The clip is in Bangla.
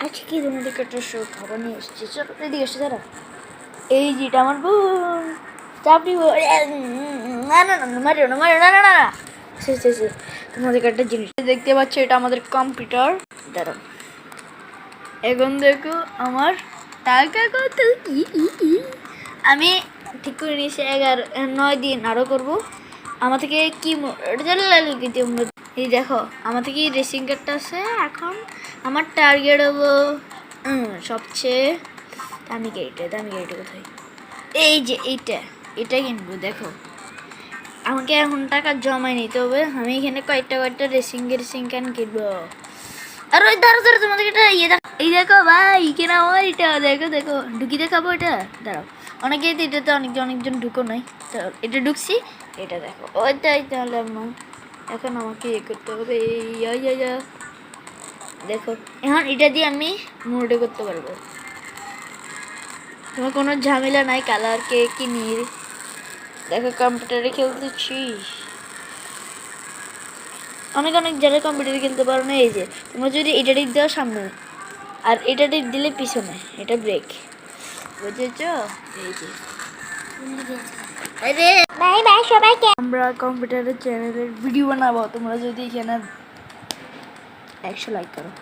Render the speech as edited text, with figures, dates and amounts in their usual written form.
আজকে কি তোমাদের একটা শো খবর নিয়ে এসেছি। চলো এদিকে এসে দাঁড়া। এই যেটা আমার বোন চাপড়ি না না না মারিও না মারিও না না না সে তোমাদেরকে একটা জিনিস দেখতে পাচ্ছ, এটা আমাদের কম্পিউটার। দাঁড়াও, এখন দেখো আমার টাকা কত। আমি ঠিক করে নিয়েছি 9 দিন আরও করবো। আমার থেকে কি এই দেখো, আমার থেকে রেসিং কারটা আছে। এখন আমার টার্গেট হবো সবচেয়ে দামি গাড়িটা কোথায়? এই যে এটা কিনবো। দেখো, আমাকে এখন টাকা জমায় নিতে হবে। আমি এখানে কয়েকটা রেসিং ক্যান কিনবো। আর ওই দাঁড়ো তোমাদের এটা এই দেখো ভাই, কেনা আমার এটা দেখো ঢুকি দেখাবো এটা। দাঁড়াও, অনেকে এটাতে অনেকজন ঢুকো নাই, তো এটা ঢুকছি। এটা দেখো ওইটাই, তাহলে এখন আমাকে করতে হবে। দেখো, এখন এটা দিয়ে আমি মোডে করতে পারবো। তোমার কোনো ঝামেলা নাই কালার কে কিনির। দেখো, কম্পিউটারে খেলতেছি। অনেক যারা কম্পিউটারে খেলতে পারো না, এই যে তোমরা যদি এটা দিক দাও সামনে, আর এটা দিক দিলে পিছনে, এটা ব্রেক, বুঝেছো? এই যে বাই বাই সবাইকে। আমরা কম্পিউটারের চ্যানেলের ভিডিও বানাবো, তোমরা যদি এখানে 100 লাইক করো।